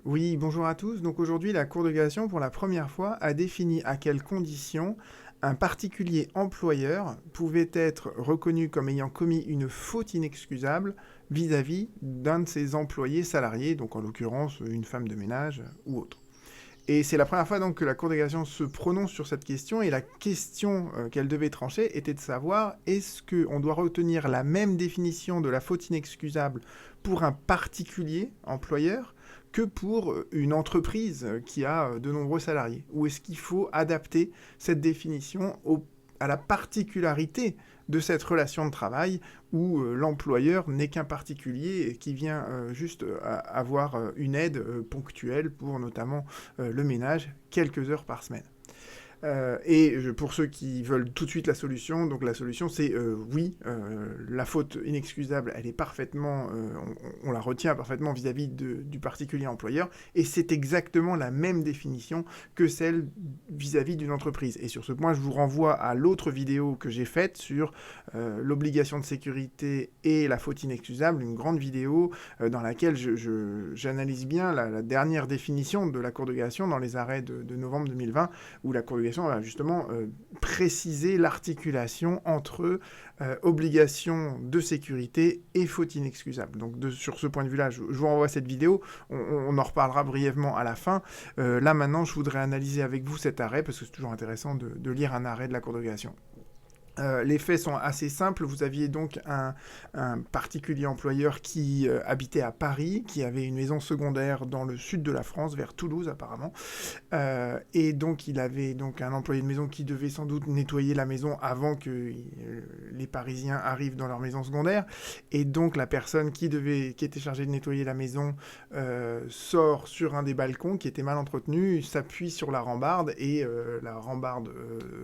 Oui, bonjour à tous. Donc aujourd'hui, la Cour de cassation, pour la première fois, a défini à quelles conditions un particulier employeur pouvait être reconnu comme ayant commis une faute inexcusable vis-à-vis d'un de ses employés salariés, donc en l'occurrence une femme de ménage ou autre. Et c'est la première fois donc que la Cour de cassation se prononce sur cette question, et la question qu'elle devait trancher était de savoir est-ce qu'on doit retenir la même définition de la faute inexcusable pour un particulier employeur que pour une entreprise qui a de nombreux salariés, ou est-ce qu'il faut adapter cette définition à la particularité de cette relation de travail où l'employeur n'est qu'un particulier et qui vient juste avoir une aide ponctuelle pour notamment le ménage quelques heures par semaine. Pour ceux qui veulent tout de suite la solution, donc la solution c'est oui, la faute inexcusable, elle est parfaitement, on la retient parfaitement vis-à-vis du particulier employeur, et c'est exactement la même définition que celle vis-à-vis d'une entreprise. Et sur ce point, je vous renvoie à l'autre vidéo que j'ai faite sur l'obligation de sécurité et la faute inexcusable, une grande vidéo dans laquelle j'analyse bien la dernière définition de la Cour de cassation dans les arrêts de novembre 2020, où la Cour de cassation va justement préciser l'articulation entre obligation de sécurité et faute inexcusable. Donc sur ce point de vue-là, je vous renvoie à cette vidéo, on en reparlera brièvement à la fin. Là maintenant, je voudrais analyser avec vous cet arrêt, parce que c'est toujours intéressant de lire un arrêt de la Cour de cassation. Les faits sont assez simples. Vous aviez donc un particulier employeur qui habitait à Paris, qui avait une maison secondaire dans le sud de la France, vers Toulouse apparemment. Et donc il avait donc un employé de maison qui devait sans doute nettoyer la maison avant que les Parisiens arrivent dans leur maison secondaire. Et donc la personne qui était chargée de nettoyer la maison sort sur un des balcons qui était mal entretenu, s'appuie sur la rambarde et la rambarde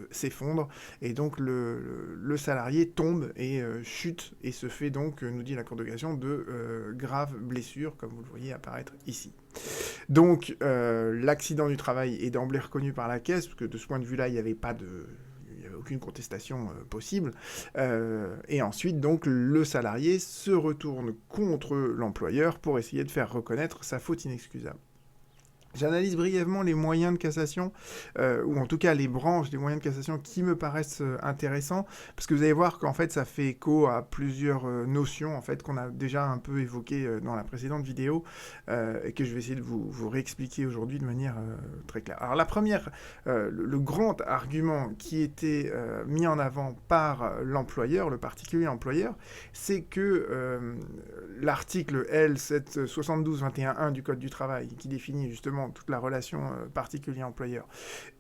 s'effondre. Et donc le salarié tombe et chute et se fait donc, nous dit la Cour de cassation, de graves blessures, comme vous le voyez apparaître ici. Donc l'accident du travail est d'emblée reconnu par la caisse, parce que de ce point de vue-là, il n'y avait aucune contestation possible. Et ensuite, donc, le salarié se retourne contre l'employeur pour essayer de faire reconnaître sa faute inexcusable. J'analyse brièvement les moyens de cassation, ou en tout cas les branches des moyens de cassation qui me paraissent intéressants, parce que vous allez voir qu'en fait ça fait écho à plusieurs notions en fait qu'on a déjà un peu évoquées dans la précédente vidéo, et que je vais essayer de vous réexpliquer aujourd'hui de manière très claire. Alors la première, le grand argument qui était mis en avant par l'employeur, le particulier employeur, c'est que l'article L772-21-1 du Code du travail, qui définit justement toute la relation particulier-employeur,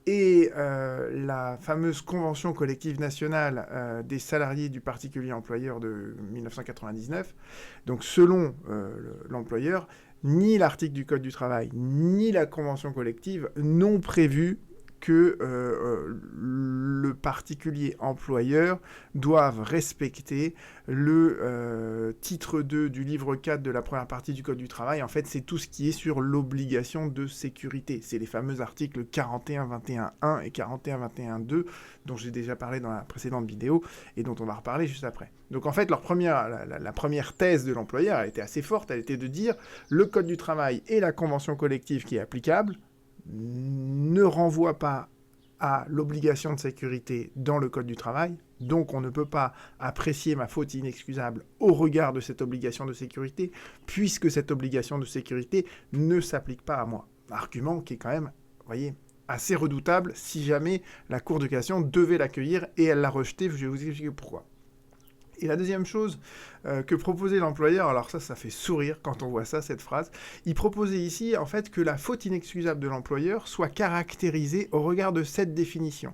et la fameuse convention collective nationale des salariés du particulier-employeur de 1999, donc selon l'employeur, ni l'article du Code du travail, ni la convention collective n'ont prévu que le particulier employeur doive respecter le titre 2 du livre 4 de la première partie du Code du travail. En fait, c'est tout ce qui est sur l'obligation de sécurité. C'est les fameux articles 41-21-1 et 41-21-2 dont j'ai déjà parlé dans la précédente vidéo et dont on va reparler juste après. Donc en fait, la première thèse de l'employeur, elle était assez forte, elle était de dire le Code du travail et la convention collective qui est applicable ne renvoie pas à l'obligation de sécurité dans le Code du travail, donc on ne peut pas apprécier ma faute inexcusable au regard de cette obligation de sécurité, puisque cette obligation de sécurité ne s'applique pas à moi. Argument qui est quand même, vous voyez, assez redoutable si jamais la Cour de cassation devait l'accueillir, et elle l'a rejeté, je vais vous expliquer pourquoi. Et la deuxième chose que proposait l'employeur, alors ça fait sourire quand on voit ça, cette phrase, il proposait ici en fait que la faute inexcusable de l'employeur soit caractérisée au regard de cette définition.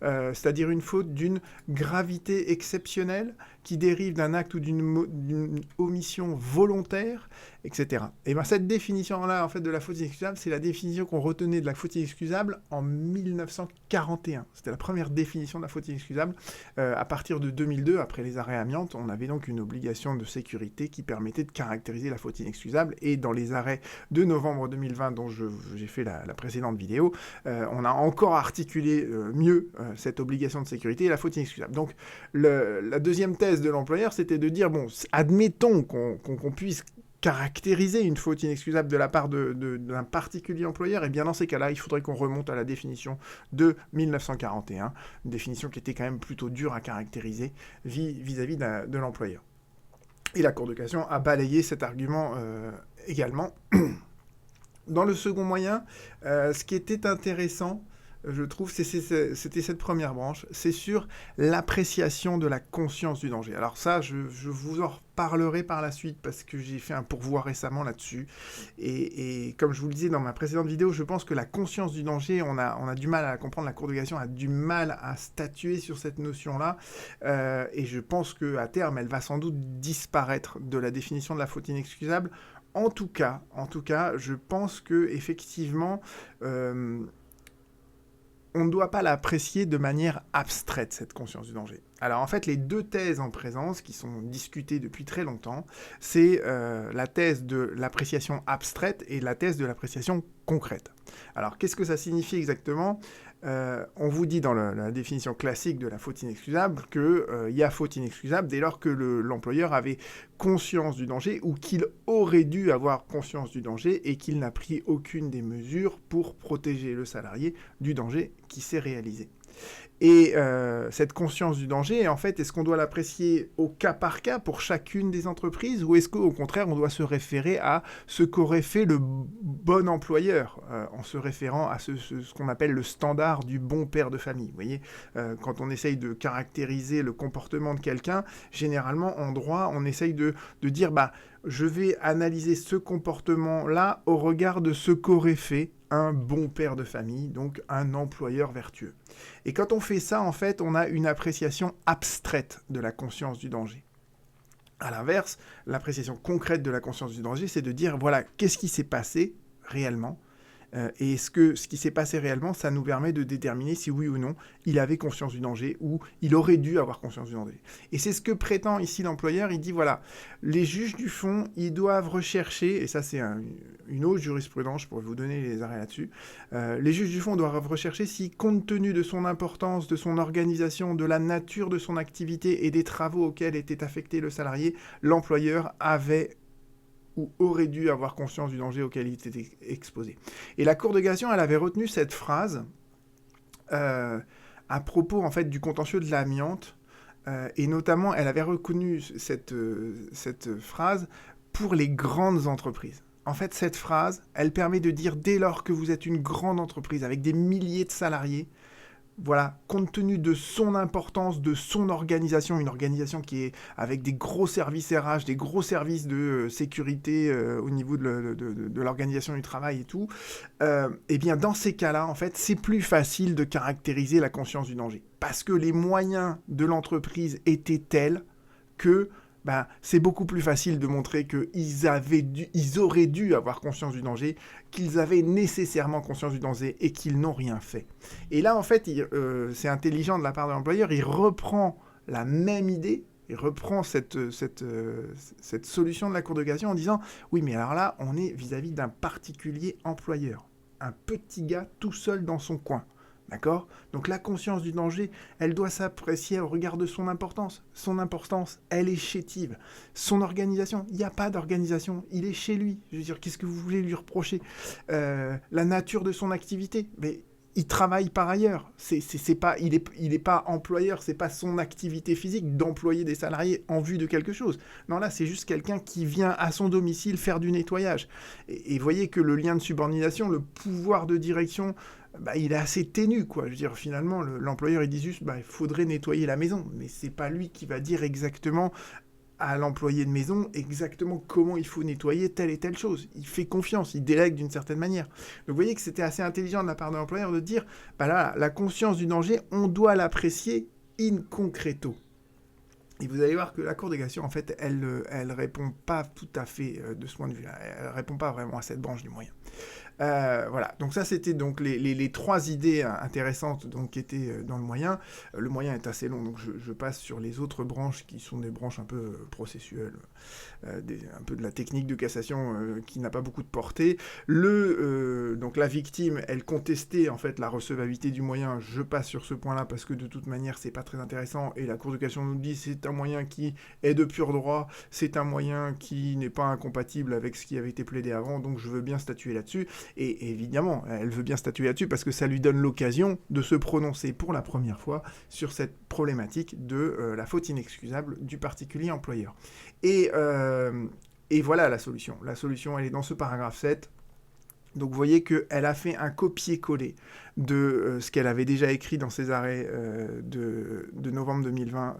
C'est-à-dire une faute d'une gravité exceptionnelle qui dérive d'un acte ou d'une omission volontaire, etc. Et bien cette définition-là, en fait, de la faute inexcusable, c'est la définition qu'on retenait de la faute inexcusable en 1941. C'était la première définition de la faute inexcusable. À partir de 2002, après les arrêts amiantes, on avait donc une obligation de sécurité qui permettait de caractériser la faute inexcusable. Et dans les arrêts de novembre 2020, dont j'ai fait la précédente vidéo, on a encore articulé mieux cette obligation de sécurité et la faute inexcusable. Donc la deuxième thèse de l'employeur, c'était de dire, bon, admettons qu'on puisse caractériser une faute inexcusable de la part d'un particulier employeur, et bien dans ces cas-là, il faudrait qu'on remonte à la définition de 1941, une définition qui était quand même plutôt dure à caractériser vis-à-vis de l'employeur. Et la Cour de cassation a balayé cet argument également. Dans le second moyen, ce qui était intéressant, je trouve, c'était cette première branche, c'est sur l'appréciation de la conscience du danger. Alors ça, je vous en reparlerai par la suite parce que j'ai fait un pourvoi récemment là-dessus. Et comme je vous le disais dans ma précédente vidéo, je pense que la conscience du danger, on a du mal à la comprendre, la Cour de cassation a du mal à statuer sur cette notion-là. Et je pense qu'à terme, elle va sans doute disparaître de la définition de la faute inexcusable. En tout cas, je pense que effectivement, on ne doit pas l'apprécier de manière abstraite, cette conscience du danger. Alors en fait, les deux thèses en présence, qui sont discutées depuis très longtemps, c'est la thèse de l'appréciation abstraite et la thèse de l'appréciation concrète. Alors qu'est-ce que ça signifie exactement ? On vous dit dans la définition classique de la faute inexcusable qu'il y a faute inexcusable dès lors que l'employeur avait conscience du danger ou qu'il aurait dû avoir conscience du danger et qu'il n'a pris aucune des mesures pour protéger le salarié du danger qui s'est réalisé. Et cette conscience du danger, en fait, est-ce qu'on doit l'apprécier au cas par cas pour chacune des entreprises ou est-ce qu'au contraire, on doit se référer à ce qu'aurait fait le bon employeur en se référant à ce qu'on appelle le standard du bon père de famille. Vous voyez, quand on essaye de caractériser le comportement de quelqu'un, généralement, en droit, on essaye de dire, je vais analyser ce comportement-là au regard de ce qu'aurait fait un bon père de famille, donc un employeur vertueux. Et quand on fait ça, en fait, on a une appréciation abstraite de la conscience du danger. À l'inverse, l'appréciation concrète de la conscience du danger, c'est de dire, voilà, qu'est-ce qui s'est passé réellement ? Et est-ce que ce qui s'est passé réellement, ça nous permet de déterminer si oui ou non il avait conscience du danger ou il aurait dû avoir conscience du danger. Et c'est ce que prétend ici l'employeur. Il dit voilà, les juges du fond, ils doivent rechercher, et ça c'est une autre jurisprudence, je pourrais vous donner les arrêts là-dessus, les juges du fond doivent rechercher si, compte tenu de son importance, de son organisation, de la nature de son activité et des travaux auxquels était affecté le salarié, l'employeur avait ou aurait dû avoir conscience du danger auquel il était exposé. Et la Cour de cassation, elle avait retenu cette phrase à propos en fait du contentieux de l'amiante, et notamment elle avait reconnu cette phrase pour les grandes entreprises. En fait, cette phrase, elle permet de dire dès lors que vous êtes une grande entreprise avec des milliers de salariés, voilà, compte tenu de son importance, de son organisation, une organisation qui est avec des gros services RH, des gros services de sécurité au niveau de l'organisation du travail et tout, et bien dans ces cas-là, en fait, c'est plus facile de caractériser la conscience du danger. Parce que les moyens de l'entreprise étaient tels que c'est beaucoup plus facile de montrer qu'ils auraient dû avoir conscience du danger, qu'ils avaient nécessairement conscience du danger et qu'ils n'ont rien fait. Et là, en fait, c'est intelligent de la part de l'employeur, il reprend la même idée, il reprend cette solution de la Cour de cassation en disant « Oui, mais alors là, on est vis-à-vis d'un particulier employeur, un petit gars tout seul dans son coin. » D'accord ? Donc la conscience du danger, elle doit s'apprécier au regard de son importance. Son importance, elle est chétive. Son organisation, il n'y a pas d'organisation, il est chez lui. Je veux dire, qu'est-ce que vous voulez lui reprocher ? La nature de son activité, mais il travaille par ailleurs. Il est pas employeur, c'est pas son activité physique d'employer des salariés en vue de quelque chose. Non, là, c'est juste quelqu'un qui vient à son domicile faire du nettoyage. Et voyez que le lien de subordination, le pouvoir de direction, il est assez ténu, quoi. Je veux dire, finalement, l'employeur, il dit juste, il faudrait nettoyer la maison. Mais c'est pas lui qui va dire exactement à l'employé de maison exactement comment il faut nettoyer telle et telle chose. Il fait confiance, il délègue d'une certaine manière. Donc vous voyez que c'était assez intelligent de la part de l'employeur de dire, là, la conscience du danger, on doit l'apprécier in concreto. Et vous allez voir que la Cour de cassation, en fait, elle répond pas tout à fait de ce point de vue. Elle répond pas vraiment à cette branche du moyen. Voilà, donc ça c'était donc les trois idées intéressantes donc, qui étaient dans le moyen. Le moyen est assez long, donc je passe sur les autres branches qui sont des branches un peu processuelles, un peu de la technique de cassation qui n'a pas beaucoup de portée. Donc la victime, elle contestait en fait la recevabilité du moyen. Je passe sur ce point-là parce que de toute manière c'est pas très intéressant et la Cour de cassation nous dit c'est c'est un moyen qui est de pur droit, c'est un moyen qui n'est pas incompatible avec ce qui avait été plaidé avant, donc je veux bien statuer là-dessus. Et évidemment, elle veut bien statuer là-dessus parce que ça lui donne l'occasion de se prononcer pour la première fois sur cette problématique de la faute inexcusable du particulier employeur. Et voilà la solution. La solution, elle est dans ce paragraphe 7. Donc vous voyez qu'elle a fait un copier-coller de ce qu'elle avait déjà écrit dans ses arrêts de novembre 2020,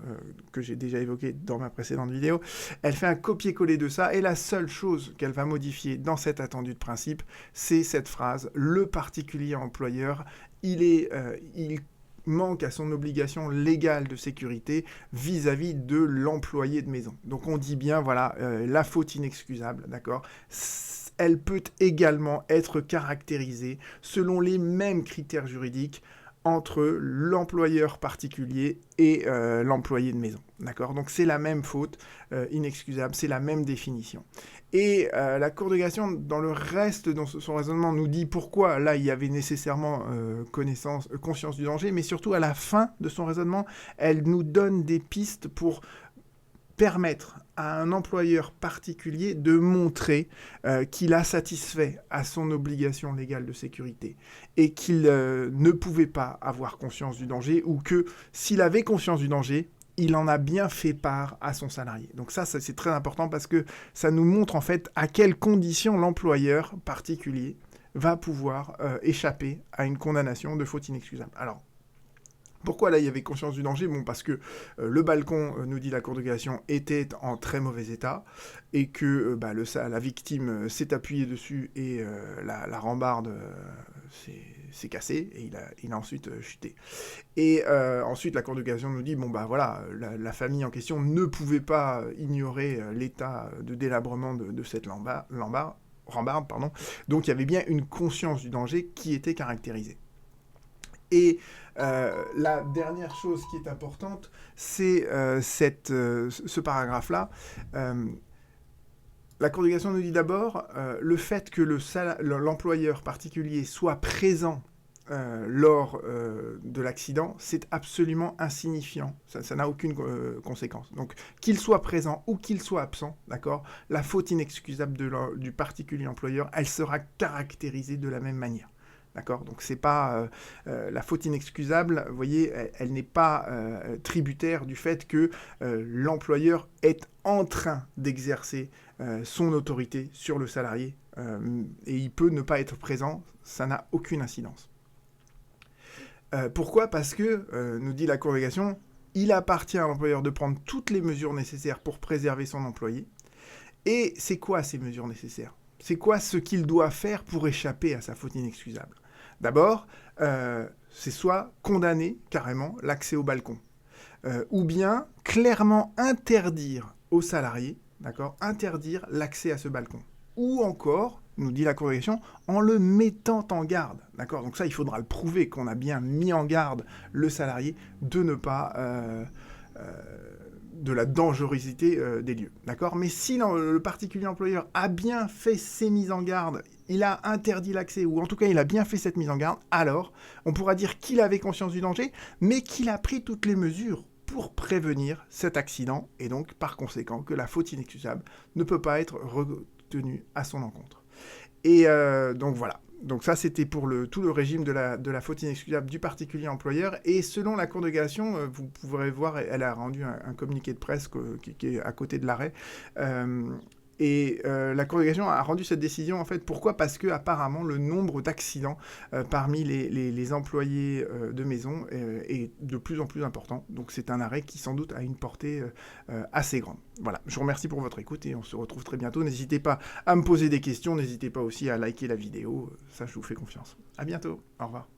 que j'ai déjà évoqué dans ma précédente vidéo. Elle fait un copier-coller de ça, et la seule chose qu'elle va modifier dans cet attendu de principe, c'est cette phrase « Le particulier employeur, il manque à son obligation légale de sécurité vis-à-vis de l'employé de maison ». Donc on dit bien, voilà, la faute inexcusable, d'accord ? Elle peut également être caractérisée selon les mêmes critères juridiques entre l'employeur particulier et l'employé de maison. D'accord ? Donc c'est la même faute inexcusable, c'est la même définition. Et la Cour de cassation, dans le reste de son raisonnement, nous dit pourquoi là il y avait nécessairement conscience du danger, mais surtout à la fin de son raisonnement, elle nous donne des pistes pour permettre à un employeur particulier de montrer qu'il a satisfait à son obligation légale de sécurité et qu'il ne pouvait pas avoir conscience du danger, ou que s'il avait conscience du danger, il en a bien fait part à son salarié. Donc ça c'est très important parce que ça nous montre en fait à quelles conditions l'employeur particulier va pouvoir échapper à une condamnation de faute inexcusable. Alors, pourquoi là il y avait conscience du danger ? Bon, parce que le balcon, nous dit la Cour de cassation, était en très mauvais état et que la victime s'est appuyée dessus et la rambarde s'est cassée et il a ensuite chuté. Et ensuite la Cour de cassation nous dit, la famille en question ne pouvait pas ignorer l'état de délabrement de cette rambarde, donc il y avait bien une conscience du danger qui était caractérisée. Et la dernière chose qui est importante, c'est ce paragraphe-là. La Cour de cassation nous dit d'abord le fait que l'employeur particulier soit présent lors de l'accident, c'est absolument insignifiant. Ça n'a aucune conséquence. Donc, qu'il soit présent ou qu'il soit absent, d'accord, la faute inexcusable du particulier employeur, elle sera caractérisée de la même manière. D'accord ? Donc, c'est pas la faute inexcusable, vous voyez, elle n'est pas tributaire du fait que l'employeur est en train d'exercer son autorité sur le salarié et il peut ne pas être présent, ça n'a aucune incidence. Pourquoi ? Parce que, nous dit la Cour de cassation, il appartient à l'employeur de prendre toutes les mesures nécessaires pour préserver son employé. Et c'est quoi ces mesures nécessaires ? C'est quoi ce qu'il doit faire pour échapper à sa faute inexcusable ? D'abord, c'est soit condamner carrément l'accès au balcon, ou bien clairement interdire aux salariés, d'accord, interdire l'accès à ce balcon. Ou encore, nous dit la Cour de cassation, en le mettant en garde. D'accord ? Donc ça, il faudra le prouver qu'on a bien mis en garde le salarié de ne pas... de la dangerosité des lieux. D'accord ? Mais si le particulier employeur a bien fait ses mises en garde, il a interdit l'accès, ou en tout cas il a bien fait cette mise en garde, alors on pourra dire qu'il avait conscience du danger, mais qu'il a pris toutes les mesures pour prévenir cet accident, et donc par conséquent que la faute inexcusable ne peut pas être retenue à son encontre. Et donc voilà. Donc ça, c'était pour tout le régime de la faute inexcusable du particulier employeur. Et selon la Cour de cassation, vous pourrez voir, elle a rendu un communiqué de presse qui est à côté de l'arrêt. La Cour de cassation a rendu cette décision, en fait, pourquoi ? Parce que apparemment le nombre d'accidents parmi les employés de maison est de plus en plus important. Donc c'est un arrêt qui sans doute a une portée assez grande. Voilà, je vous remercie pour votre écoute et on se retrouve très bientôt. N'hésitez pas à me poser des questions, n'hésitez pas aussi à liker la vidéo, ça je vous fais confiance. À bientôt, au revoir.